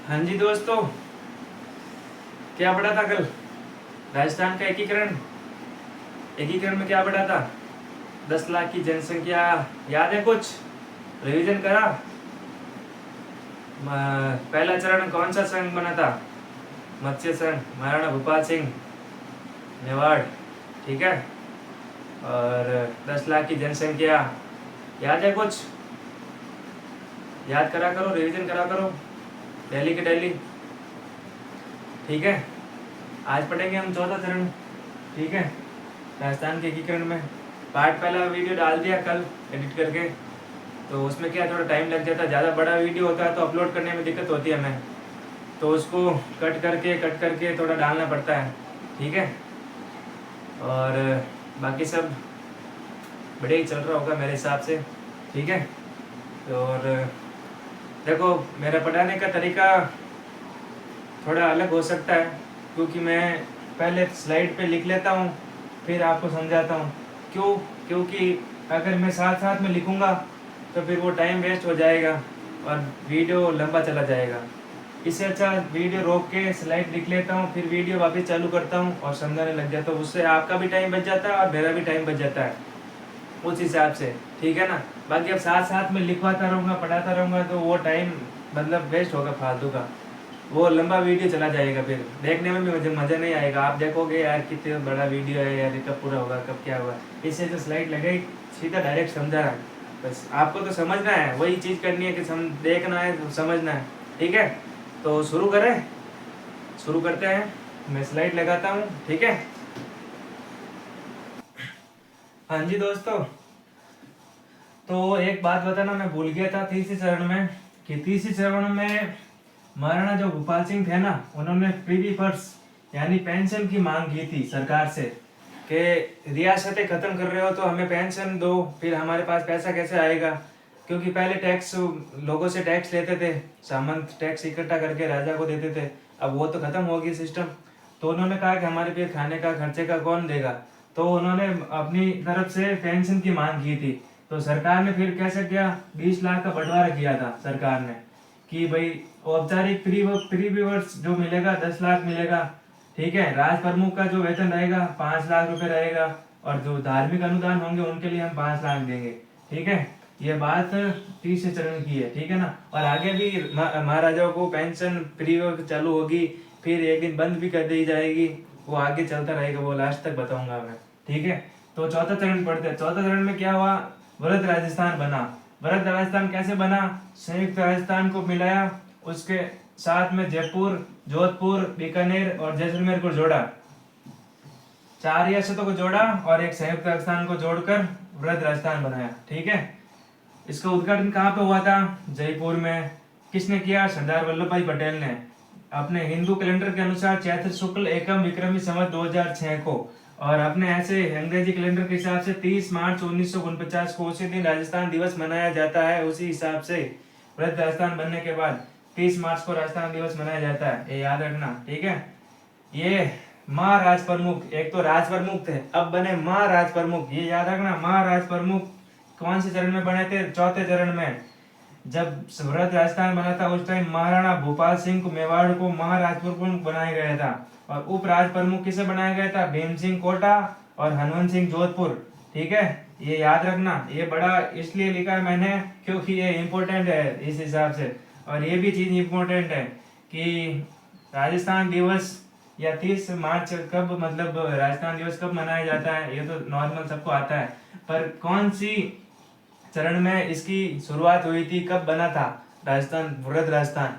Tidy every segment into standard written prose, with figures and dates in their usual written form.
हाँ जी दोस्तों, क्या पढ़ा था कल? राजस्थान का एकीकरण। एकीकरण में क्या पढ़ा था? 10 लाख की जनसंख्या। याद है कुछ? रिवीजन करा? पहला चरण कौन सा संघ बना था? मत्स्य संघ, महाराणा भूपाल सिंह, मेवाड़। ठीक है। और 10 लाख की जनसंख्या। याद है कुछ? याद करा करो, रिवीजन करा करो, डेली के डेली। ठीक है। आज पढ़ेंगे हम चौथा चरण। ठीक है, राजस्थान के एकीकरण में। पार्ट पहला वीडियो डाल दिया कल एडिट करके, तो उसमें क्या थोड़ा टाइम लग जाता है, ज़्यादा बड़ा वीडियो होता है तो अपलोड करने में दिक्कत होती है हमें, तो उसको कट करके थोड़ा डालना पड़ता है। ठीक है। और बाकी सब बढ़िया ही चल रहा होगा मेरे हिसाब से। ठीक है। और देखो, मेरा पढ़ाने का तरीका थोड़ा अलग हो सकता है, क्योंकि मैं पहले स्लाइड पे लिख लेता हूँ, फिर आपको समझाता हूँ। क्योंकि अगर मैं साथ साथ में लिखूँगा तो फिर वो टाइम वेस्ट हो जाएगा और वीडियो लंबा चला जाएगा। इससे अच्छा वीडियो रोक के स्लाइड लिख लेता हूँ, फिर वीडियो वापस चालू करता हूँ और समझाने लग जाता हूँ। उससे आपका भी टाइम बच जाता है और मेरा भी टाइम बच जाता है उस हिसाब से। ठीक है ना। बाकी अब साथ साथ में लिखवाता रहूँगा, पढ़ाता रहूँगा तो वो टाइम मतलब वेस्ट होगा फालतू का, वो लंबा वीडियो चला जाएगा, फिर देखने में भी मुझे मज़ा नहीं आएगा। आप देखोगे यार कितने बड़ा वीडियो है यार, कब पूरा होगा, कब क्या होगा। इससे जो स्लाइड लगाई, सीधा डायरेक्ट समझा रहा है, बस आपको तो समझना है, वही चीज़ करनी है कि देखना है तो समझना है। ठीक है, तो शुरू करें। शुरू करते हैं। मैं स्लाइड लगाता हूँ। ठीक है। हाँ जी दोस्तों, तो एक बात बताना मैं भूल गया था तीसरे चरण में, कि तीसरे चरण में महाराणा जो भूपाल सिंह थे ना, उन्होंने प्रीवी पर्स यानी पेंशन की मांग की थी सरकार से, कि रियासतें खत्म कर रहे हो तो हमें पेंशन दो, फिर हमारे पास पैसा कैसे आएगा। क्योंकि पहले टैक्स, लोगों से टैक्स लेते थे, सामंत टैक्स इकट्ठा करके राजा को देते थे, अब वो तो खत्म हो गई सिस्टम। तो उन्होंने कहा कि हमारे पे खाने का खर्चे का कौन देगा, तो उन्होंने अपनी तरफ से पेंशन की मांग की थी। तो सरकार ने फिर कैसे किया, 20 लाख का बंटवारा किया था सरकार ने, कि भाई औपचारिक प्रीव्यूअर्स जो मिलेगा 10 लाख मिलेगा। ठीक है। राज प्रमुख का जो वेतन रहेगा 5 लाख रुपए रहेगा, और जो धार्मिक अनुदान होंगे उनके लिए हम 5 लाख देंगे। ठीक है। ये बात तीसरे चरण की है। ठीक है ना। और आगे भी महाराजाओं को पेंशन प्रीव्यूअर चालू होगी, फिर एक दिन बंद भी कर दी जाएगी, वो आगे चलता रहेगा, वो लास्ट तक बताऊंगा मैं। ठीक है। तो चौथा चरण पढ़ते हैं। चौथा चरण में क्या हुआ, वृहद राजस्थान बना। वृहद राजस्थान कैसे बना, संयुक्त राजस्थान को मिलाया, उसके साथ में जयपुर, जोधपुर, बीकानेर और जैसलमेर को जोड़ा, 4 रियासतों को जोड़ा और एक संयुक्त राजस्थान को जोड़कर वृहद राजस्थान बनाया। ठीक है। इसका उद्घाटन कहाँ पे हुआ था, जयपुर में। किसने किया, सरदार वल्लभ भाई पटेल ने, अपने हिंदू कैलेंडर के अनुसार चैत्र शुक्ल एकम विक्रमी संवत 2006 को, और अपने ऐसे अंग्रेजी कैलेंडर के हिसाब से 30 मार्च 1949 को उसी दिन राजस्थान दिवस मनाया जाता है। उसी हिसाब से वृहद राजस्थान बनने के बाद 30 मार्च को राजस्थान दिवस मनाया जाता है, ये याद रखना। ठीक है। ये महाराज प्रमुख, एक तो राज प्रमुख थे, अब बने महाराज प्रमुख, ये याद रखना। महाराज प्रमुख कौन से चरण में बने थे, चौथे चरण में। जब वृहद राजस्थान बना था उस टाइम महाराणा भूपाल सिंह को, मेवाड़ को महाराज प्रमुख बनाया गया था, और उप राज प्रमुख किसे बनाया गया था, भीम सिंह कोटा और हनुमंत सिंह जोधपुर। ठीक है। ये याद रखना, ये बड़ा इसलिए लिखा है मैंने क्योंकि ये इम्पोर्टेंट है इस हिसाब से। और ये भी चीज इम्पोर्टेंट है कि राजस्थान दिवस या 30 मार्च कब, मतलब राजस्थान दिवस कब मनाया जाता है, ये तो नॉर्मल सबको आता है, पर कौन सी चरण में इसकी शुरुआत हुई थी, कब बना था राजस्थान, वृहद राजस्थान।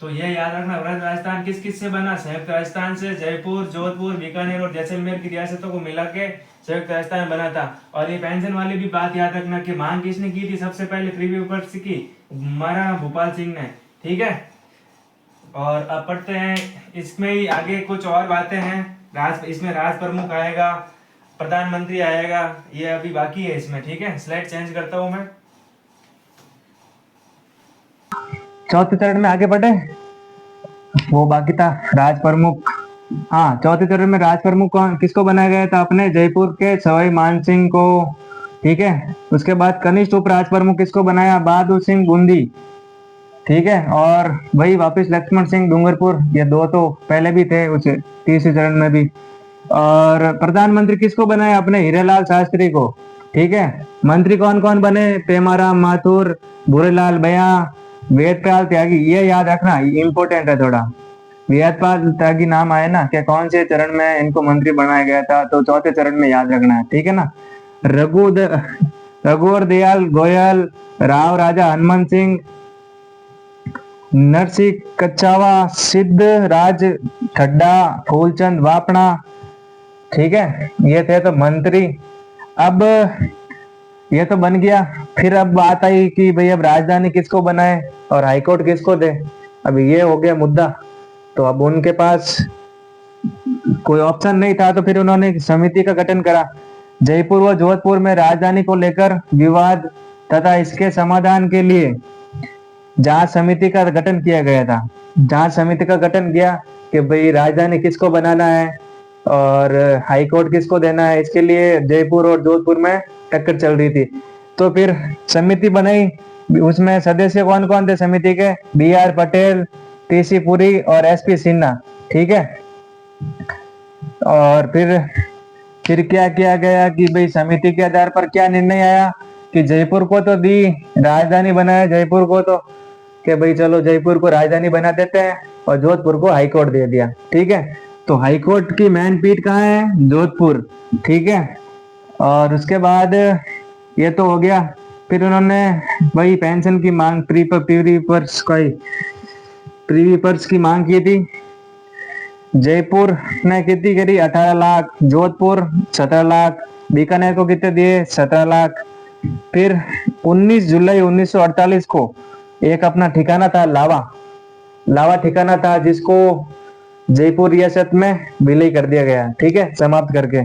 तो ये याद रखना, वृहद राजस्थान किस किस से बना, संयुक्त राजस्थान से, जयपुर, जोधपुर, बीकानेर और जैसलमेर की रियासतों को मिला के संयुक्त राजस्थान बना था। और ये पेंशन वाली भी बात याद रखना कि मांग किसने की थी सबसे पहले, प्रीव्यू पर्स की, महाराणा भूपाल सिंह ने। ठीक है। और अब पढ़ते हैं, इसमें ही आगे कुछ और बातें हैं। इसमें राज प्रमुख आएगा, प्रधानमंत्री आएगा, ये अभी बाकी है इसमें। ठीक है। स्लाइड चेंज करता हूं मैं। चौथे चरण में आगे बढ़े, वो बाकी था राज प्रमुख। हाँ, चौथे चरण में राज प्रमुख कौन किसको बनाया गया था, अपने जयपुर के सवाई मान सिंह को। ठीक है। उसके बाद कनिष्ठ उप राज प्रमुख किसको बनाया, बहादुर सिंह बूंदी। ठीक है। और वही वापस लक्ष्मण सिंह डूंगरपुर, ये दो तो पहले भी थे उस तीसरे चरण में भी। और प्रधानमंत्री किसको बनाया? अपने हीरेलाल शास्त्री को। ठीक है। मंत्री कौन कौन बने? पेमाराम माथुर, भूरेलाल भैया, वेदपाल त्यागी। ये याद रखना, इम्पोर्टेंट है थोड़ा। वेदपाल त्यागी नाम आए ना, क्या कौन से चरण में इनको मंत्री बनाया गया था? तो चौथे चरण में याद रखना है, ठीक है ना। रघुवर दयाल गोयल, राव राजा हनुमान सिंह, नरसिंह कच्छावा, सिद्ध राज ठड्डा, फूलचंद वापड़ा। ठीक है, ये थे तो मंत्री। अब ये तो बन गया। फिर अब बात आई कि भाई अब राजधानी किसको बनाए और हाईकोर्ट किसको दे। अब ये हो गया मुद्दा। तो अब उनके पास कोई ऑप्शन नहीं था, तो फिर उन्होंने एक समिति का गठन करा। जयपुर व जोधपुर में राजधानी को लेकर विवाद तथा इसके समाधान के लिए जांच समिति का गठन किया गया था। जांच समिति का गठन किया कि भाई राजधानी किसको बनाना है और हाई कोर्ट किसको देना है। इसके लिए जयपुर और जोधपुर में टक्कर चल रही थी। तो फिर समिति बनाई। उसमें सदस्य कौन कौन थे समिति के? बी.आर. पटेल, टी.सी. पुरी और एस.पी. सिन्हा। ठीक है। और फिर क्या किया गया कि भाई समिति के आधार पर क्या निर्णय आया कि जयपुर को तो दी राजधानी बनाया, जयपुर को तो कि भाई चलो जयपुर को राजधानी बना देते हैं, और जोधपुर को हाईकोर्ट दे दिया। ठीक है। तो हाईकोर्ट की मेन पीठ कहाँ है? जोधपुर। ठीक है। और उसके बाद ये तो हो गया। फिर उन्होंने वही पेंशन की मांग, प्रीवी पर्स की मांग की थी। जयपुर ने कितनी करी? 18 लाख। जोधपुर 17 लाख। बीकानेर को कितने दिए? 17 लाख। फिर 19 जुलाई 1948 को एक अपना ठिकाना था लावा ठिकाना था, जिसको जयपुर रियासत में विलय कर दिया गया। ठीक है, समाप्त करके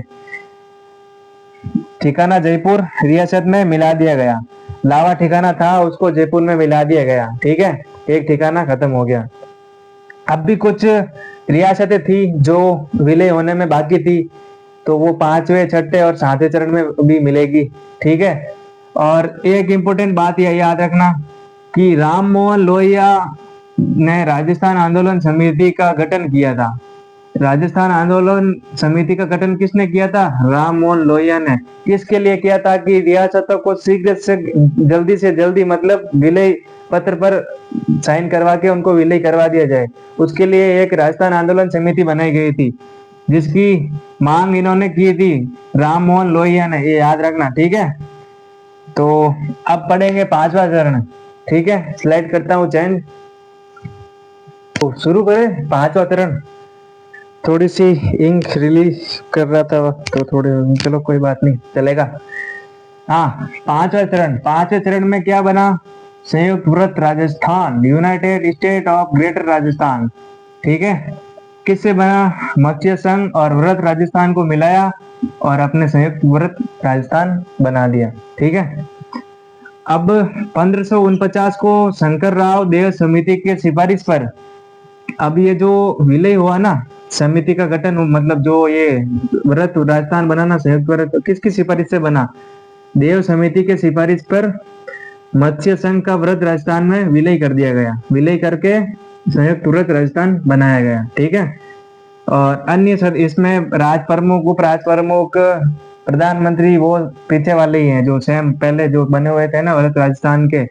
ठिकाना जयपुर रियासत में मिला दिया गया। लावा ठिकाना था, उसको जयपुर में मिला दिया गया। ठीक है, एक ठिकाना खत्म हो गया। अब भी कुछ रियासतें थी जो विलय होने में बाकी थी, तो वो 5वें, 6ठे और 7वें चरण में भी मिलेगी। ठीक है। और एक इम्पोर्टेंट बात यह याद रखना कि राम मोहन लोहिया ने राजस्थान आंदोलन समिति का गठन किया था। राजस्थान आंदोलन समिति का गठन किसने किया था? राम मोहन लोहिया ने। किसके लिए किया था? कि रियासतों को शीघ्र से जल्दी मतलब विलय पत्र पर साइन करवा के उनको विलय करवा दिया जाए। उसके लिए एक राजस्थान आंदोलन समिति बनाई गई थी, जिसकी मांग इन्होंने की थी राम मोहन लोहिया ने। ये याद रखना, ठीक है। तो अब पढ़ेंगे 5वां चरण। ठीक है, स्लाइड करता हूँ चेंज। तो शुरू करें 5वां चरण। थोड़ी सी इंक रिलीज कर रहा था तो थोड़े, चलो कोई बात नहीं, चलेगा। हाँ, 5वें चरण में क्या बना? संयुक्त व्रत Rajasthan, United state of greater Rajasthan. ठीक है। किससे बना? मत्स्य संघ और व्रत राजस्थान को मिलाया और अपने संयुक्त व्रत राजस्थान बना दिया। ठीक है। अब 1549 को शंकर राव देव समिति के सिफारिश पर, अब ये जो विलय हुआ ना, समिति का गठन, मतलब जो ये व्रत राजस्थान बनाना, संयुक्त व्रत, किसकी सिफारिश से बना? देव समिति के सिफारिश पर मत्स्य संघ का व्रत राजस्थान में विलय कर दिया गया। विलय करके संयुक्त व्रत राजस्थान बनाया गया। ठीक है। और अन्य इसमें राज प्रमुख, उप राज प्रमुख, प्रधानमंत्री वो पीछे वाले ही हैं, जो सेम पहले जो बने हुए थे ना व्रत राजस्थान के,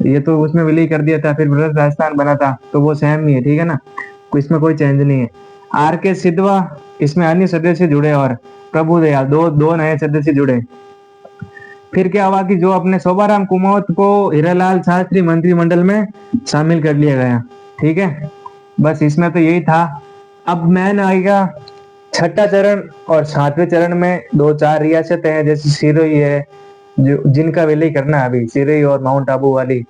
ये तो उसमें विलय कर दिया था, फिर व्रत राजस्थान बना था, तो वो सेम ही है। ठीक है ना, इसमें कोई चेंज नहीं है। R.K. सिद्धवा इसमें अन्य सदस्य जुड़े और प्रभु दयाल दो नए सदस्य जुड़े। फिर क्या हुआ कि जो अपने शोभाराम कुमावत को हीरालाल शास्त्री मंत्रिमंडल में शामिल कर लिया गया। ठीक है, बस इसमें तो यही था। अब मैन आएगा 6ठा चरण और 7वें चरण में 2-4 रियासतें हैं, जैसे सिरोही है, जो जिनका विलय करना है अभी, सिरोही और माउंट आबू वाली,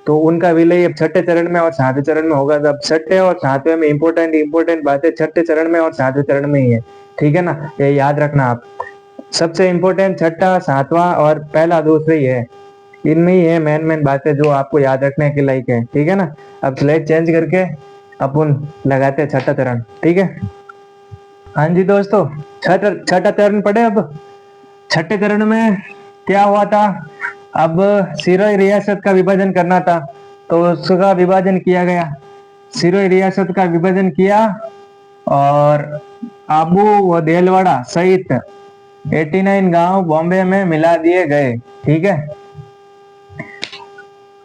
तो उनका विलय अब 6ठे चरण में और 7वें चरण में होगा। अब 6ठे और 7वें में इंपॉर्टेंट बातें 6ठे चरण में और 7वें चरण में ही है। ठीक है ना, ये याद रखना आप। सबसे इंपॉर्टेंट 6ठा, 7वां और पहला, दूसरा ही है। इनमें ही है मेन बातें जो आपको याद रखने के लायक है। ठीक है ना। अब स्लाइड चेंज करके अपन लगाते हैं 6ठा चरण। ठीक है। हाँ जी दोस्तों, 6ठा चरण पढ़े। अब 6ठे चरण में क्या हुआ था? अब सिरोही रियासत का विभाजन करना था, तो उसका विभाजन किया गया, सिरोही रियासत का विभाजन किया और आबू व देलवाड़ा सहित 89 गांव बॉम्बे में मिला दिए गए। ठीक है,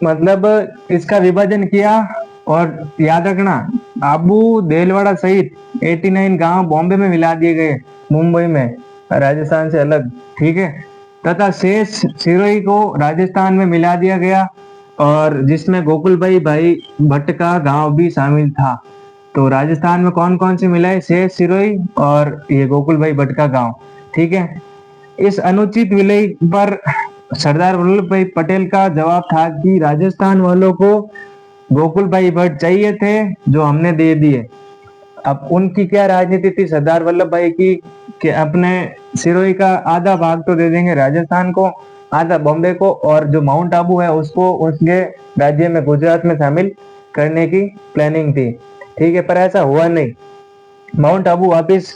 मतलब इसका विभाजन किया और याद रखना आबू देलवाड़ा सहित 89 गांव बॉम्बे में मिला दिए गए, मुंबई में, राजस्थान से अलग। ठीक है, तथा शेष सिरोही को राजस्थान में मिला दिया गया और जिसमें गोकुलभाई भट्ट का गांव भी शामिल था। तो राजस्थान में कौन कौन से मिलाए, शेष सिरोही और ये गोकुलभाई भट्ट का गांव। ठीक है, इस अनुचित विलय पर सरदार वल्लभ भाई पटेल का जवाब था कि राजस्थान वालों को गोकुल भाई भट्ट चाहिए थे जो हमने दे दिए। अब उनकी क्या राजनीति थी सरदार वल्लभ भाई की कि अपने सिरोही का आधा भाग तो दे देंगे राजस्थान को, आधा बॉम्बे को, और जो माउंट आबू है उसको उसके राज्य में गुजरात में शामिल करने की प्लानिंग थी। ठीक है, पर ऐसा हुआ नहीं। माउंट आबू वापिस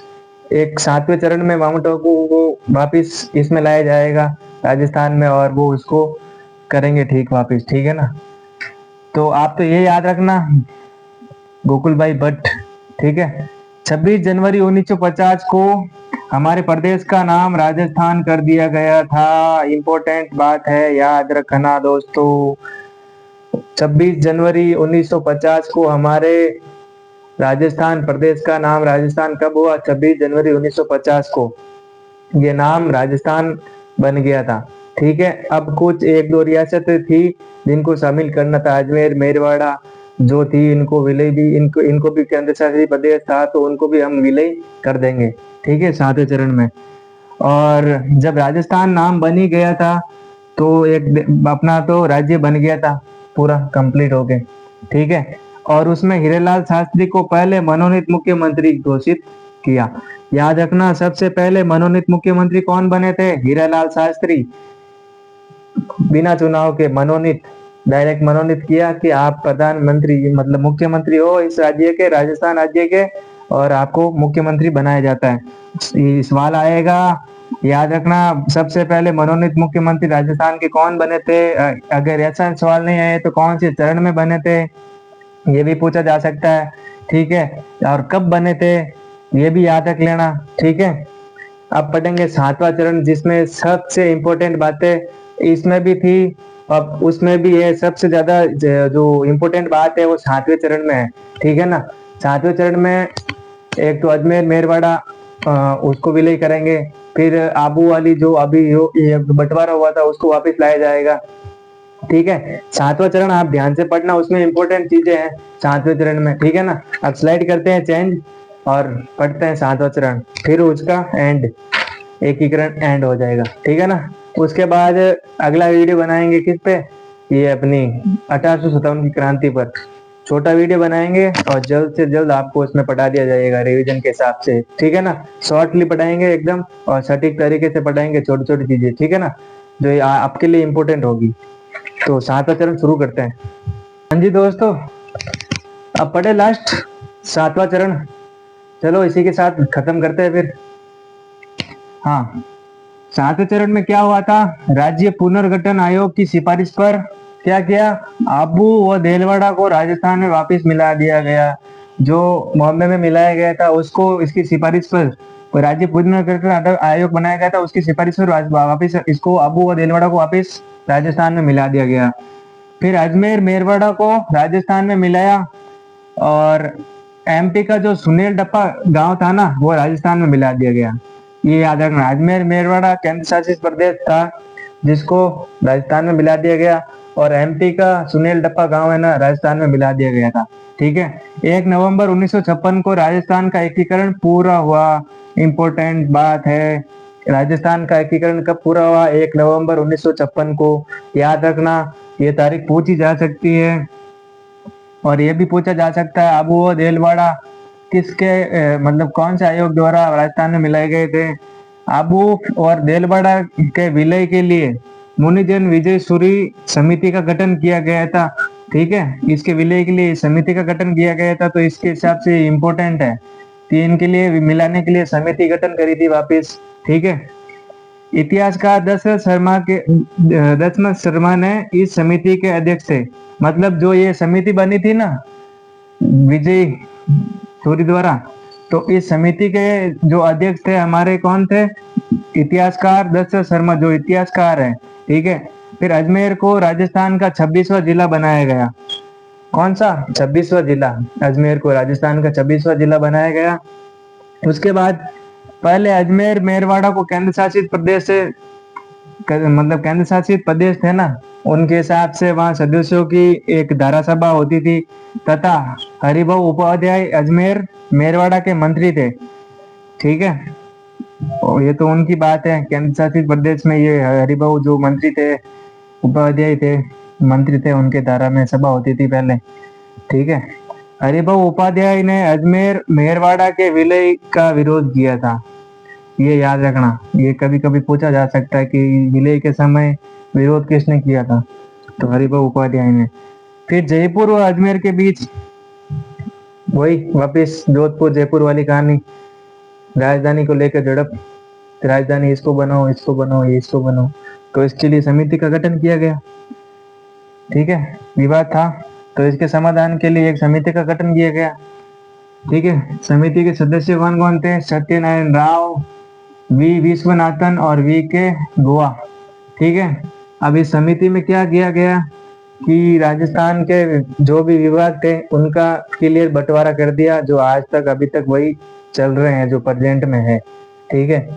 एक 7वें चरण में माउंट आबू को वापिस इसमें लाया जाएगा राजस्थान में, और वो उसको करेंगे ठीक वापिस। ठीक है ना, तो आप तो ये याद रखना गोकुल भाई भट्ट। ठीक है, 26 जनवरी 1950 को हमारे प्रदेश का नाम राजस्थान कर दिया गया था। इंपॉर्टेंट बात है, याद रखना दोस्तों, 26 जनवरी 1950 को हमारे राजस्थान प्रदेश का नाम राजस्थान कब हुआ, 26 जनवरी 1950 को ये नाम राजस्थान बन गया था। ठीक है, अब कुछ एक दो रियासतें थी जिनको शामिल करना था, अजमेर मेरवाड़ा जो थी इनको विलय भी, इनको भी केंद्र शासित प्रदेश था तो उनको भी हम विलय कर देंगे। ठीक है, 7वें चरण में। और जब राजस्थान नाम बन ही गया था तो एक अपना तो राज्य बन गया था पूरा कंप्लीट हो गए। ठीक है, और उसमें हीरेलाल शास्त्री को पहले मनोनीत मुख्यमंत्री घोषित किया। याद रखना सबसे पहले मनोनीत मुख्यमंत्री कौन बने थे, हीरालाल शास्त्री, बिना चुनाव के मनोनीत, डायरेक्ट मनोनीत किया कि आप प्रधानमंत्री मतलब मुख्यमंत्री हो इस राज्य के, राजस्थान राज्य के, और आपको मुख्यमंत्री बनाया जाता है। ये सवाल आएगा, याद रखना सबसे पहले मनोनीत मुख्यमंत्री राजस्थान के कौन बने थे। अगर ऐसा सवाल नहीं आए तो कौन से चरण में बने थे ये भी पूछा जा सकता है। ठीक है, और कब बने थे ये भी याद रख लेना। ठीक है, अब पढ़ेंगे 7वां चरण जिसमें सबसे इम्पोर्टेंट बातें इसमें भी थी, अब उसमें भी है। सबसे ज्यादा जो इम्पोर्टेंट बात है वो 7वें चरण में है। ठीक है ना, 7वें चरण में एक तो अजमेर मेरवाड़ा उसको विलय करेंगे, फिर आबू वाली जो अभी ये बंटवारा हुआ था उसको वापस लाया जाएगा। ठीक है, 7वां चरण आप ध्यान से पढ़ना, उसमें इंपॉर्टेंट चीजें हैं 7वें चरण में। ठीक है ना, अब स्लाइड करते हैं चेंज और पढ़ते हैं 7वां चरण, फिर उसका एंड एकीकरण एंड हो जाएगा। ठीक है ना, उसके बाद अगला वीडियो बनाएंगे किस पे, ये अपनी 1857 की क्रांति पर छोटा वीडियो बनाएंगे और जल्द से जल्द आपको उसमें पढ़ा दिया जाएगा रिवीजन के हिसाब से। ठीक है ना, शॉर्टली पढ़ाएंगे एकदम और सटीक तरीके से पढ़ाएंगे छोटी छोटी चीजें। ठीक है ना, जो आपके लिए इम्पोर्टेंट होगी। तो 7वां चरण शुरू करते हैं। हाँ जी दोस्तों, अब पढ़े लास्ट 7वां चरण, चलो इसी के साथ खत्म करते हैं फिर। हाँ, 7वें चरण में क्या हुआ था, राज्य पुनर्गठन आयोग की सिफारिश पर क्या किया, आबू व देलवाड़ा को राजस्थान में वापस मिला दिया गया। जो बॉम्बे में मिलाया गया था उसको इसकी सिफारिश पर राज्य पुनर्गठन आयोग बनाया गया था, उसकी सिफारिश पर वापस इसको आबू व देलवाड़ा को वापस राजस्थान में मिला दिया गया। फिर अजमेर मेरवाड़ा को राजस्थान में मिलाया और एमपी का जो सुनील डप्पा गांव था ना वो राजस्थान में मिला दिया गया। ये याद रखना, अजमेर मेरवाड़ा केंद्र शासित प्रदेश था जिसको राजस्थान में मिला दिया गया, और एमपी का सुनील डप्पा गांव है ना राजस्थान में मिला दिया गया था। ठीक है, 1 नवंबर 1956 को राजस्थान का एकीकरण पूरा हुआ। इंपॉर्टेंट बात है, राजस्थान का एकीकरण कब पूरा हुआ, 1 नवंबर 1956 को। याद रखना, ये तारीख पूछी जा सकती है और ये भी पूछा जा सकता है आबू व देलवाड़ा किसके मतलब कौन से आयोग द्वारा राजस्थान में मिलाए गए थे। आबू और देलवाड़ा के विलय के लिए मुनिजन विजय सूरी समिति का गठन किया गया था। ठीक है, इसके विलय के लिए समिति का गठन किया गया था, तो इसके हिसाब से इम्पोर्टेंट है कि इनके लिए मिलाने के लिए समिति गठन करी थी वापिस। ठीक है, इतिहासकार दशरथ शर्मा ने इस समिति के अध्यक्ष थे। मतलब जो ये समिति बनी थी ना विजय सूरी द्वारा, तो इस समिति के जो अध्यक्ष थे हमारे कौन थे? इतिहासकार दशरथ शर्मा, जो इतिहासकार है। ठीक है। फिर अजमेर को राजस्थान का 26वां जिला बनाया गया। कौन सा? 26वां जिला। अजमेर को राजस्थान का 26वां जिला बनाया गया। उसके बाद पहले अजमेर मेरवाड़ा को केंद्र शासित प्रदेश से मतलब केंद्र शासित प्रदेश थे ना, उनके हिसाब से वहां सदस्यों की एक धारासभा होती थी तथा हरिभाऊ उपाध्याय अजमेर मेरवाड़ा के मंत्री थे। ठीक है। और ये तो उनकी बात है, केंद्र शासित प्रदेश में ये हरिभाऊ जो मंत्री थे, उपाध्याय थे, मंत्री थे, उनके धारा में सभा होती थी पहले। ठीक है। हरिभाऊ उपाध्याय ने अजमेर मेरवाड़ा के विलय का विरोध किया था। ये याद रखना, ये कभी कभी पूछा जा सकता है कि विलय के समय विरोध किसने किया था? तो हरिभाऊ उपाध्याय ने। फिर जयपुर और अजमेर के बीच वही वापिस जोधपुर जयपुर वाली कहानी, राजधानी को लेकर झड़प, राजधानी इसको बनाओ, इसको बनाओ, ये इसको बनाओ। तो इसके लिए समिति का गठन किया गया। ठीक है। विवाद था तो इसके समाधान के लिए एक समिति का गठन किया गया। ठीक है। समिति के सदस्य कौन कौन थे? सत्यनारायण राव, वी विश्वनाथन और वी के गोवा। ठीक है। अब इस समिति में क्या किया गया कि राजस्थान के जो भी विभाग थे उनका क्लियर बंटवारा कर दिया, जो आज तक अभी तक वही चल रहे हैं, जो प्रेजेंट में है। ठीक है।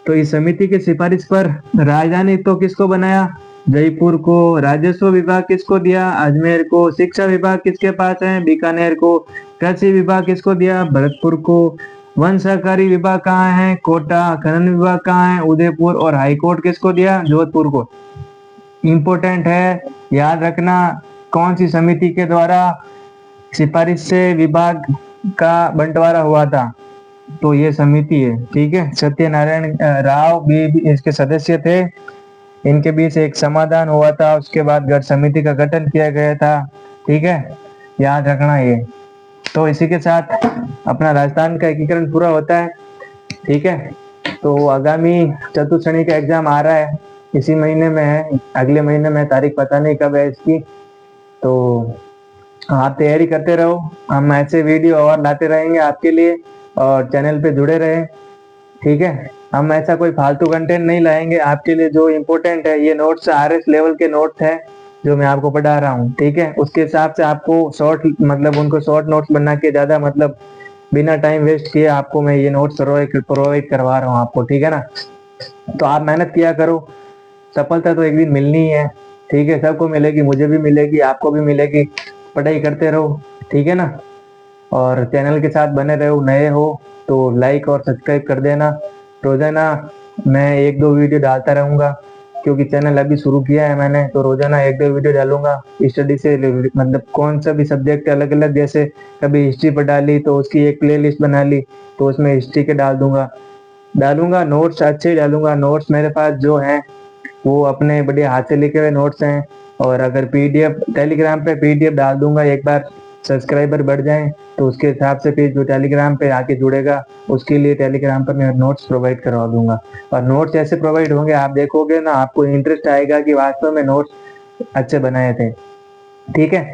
तो इस समिति की सिफारिश पर राजधानी तो किसको बनाया? जयपुर को। राजस्व विभाग किसको दिया? अजमेर को। शिक्षा विभाग किसके पास है? बीकानेर को। कृषि विभाग किसको दिया? भरतपुर को। वन सहकारी विभाग कहाँ है? कोटा। खनन विभाग कहाँ है? उदयपुर। और हाईकोर्ट किसको दिया? जोधपुर को। इम्पोर्टेंट है, याद रखना कौन सी समिति के द्वारा सिफारिश से विभाग का बंटवारा हुआ था। तो ये समिति है। ठीक है। सत्यनारायण राव भी इसके सदस्य थे, इनके बीच एक समाधान हुआ था, उसके बाद गठ समिति का गठन किया गया था। ठीक है। याद रखना ये। तो इसी के साथ अपना राजस्थान का एकीकरण पूरा होता है। ठीक है। तो आगामी चतुर्थ श्रेणी का एग्जाम आ रहा है, इसी महीने में है, अगले महीने में, तारीख पता नहीं कब है इसकी। तो आप तैयारी करते रहो, हम ऐसे वीडियो और लाते रहेंगे आपके लिए, और चैनल पे जुड़े रहे। ठीक है। हम ऐसा कोई फालतू कंटेंट नहीं लाएंगे आपके लिए। जो इम्पोर्टेंट है, ये नोट्स RS लेवल के नोट्स हैं जो मैं आपको पढ़ा रहा हूँ। ठीक है। उसके हिसाब से आपको शॉर्ट मतलब उनको शॉर्ट नोट्स बना के ज्यादा मतलब बिना टाइम वेस्ट किए आपको मैं ये नोट्स प्रोवाइड करवा रहा हूँ आपको। ठीक है ना। तो आप मेहनत किया करो, सफलता तो एक दिन मिलनी ही है। ठीक है। सबको मिलेगी, मुझे भी मिलेगी, आपको भी मिलेगी। पढ़ाई करते रहो। ठीक है ना। और चैनल के साथ बने रहो। नए हो तो लाइक और सब्सक्राइब कर देना। रोजाना मैं 1-2 वीडियो डालता रहूंगा, क्योंकि चैनल अभी शुरू किया है मैंने, तो रोजाना 1-2 वीडियो डालूंगा स्टडी से, मतलब कौन सा भी सब्जेक्ट अलग अलग, जैसे कभी हिस्ट्री पर डाली तो उसकी एक प्लेलिस्ट बना ली, तो उसमें हिस्ट्री के डालूंगा नोट्स अच्छे डालूंगा। नोट्स मेरे पास जो हैं वो अपने बढ़िया हाथ से लिखे हुए नोट्स हैं। और अगर PDF टेलीग्राम पे PDF डाल दूंगा, एक बार सब्सक्राइबर बढ़ जाएं तो उसके हिसाब से फिर जो टेलीग्राम पे आके जुड़ेगा उसके लिए टेलीग्राम पर मैं नोट्स प्रोवाइड करवा दूंगा। और नोट्स ऐसे प्रोवाइड होंगे, आप देखोगे ना, आपको इंटरेस्ट आएगा कि वास्तव में नोट्स अच्छे बनाए थे। ठीक है।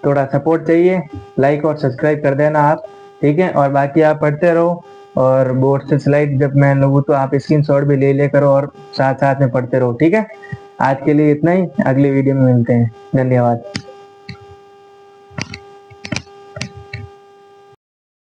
थोड़ा सपोर्ट चाहिए, लाइक और सब्सक्राइब कर देना आप। ठीक है। और बाकी आप पढ़ते रहो, और बोर्ड से स्लाइड जब मैं लगूँ तो आप स्क्रीनशॉट भी ले करो और साथ साथ में पढ़ते रहो। ठीक है। आज के लिए इतना ही, अगली वीडियो में मिलते हैं। धन्यवाद।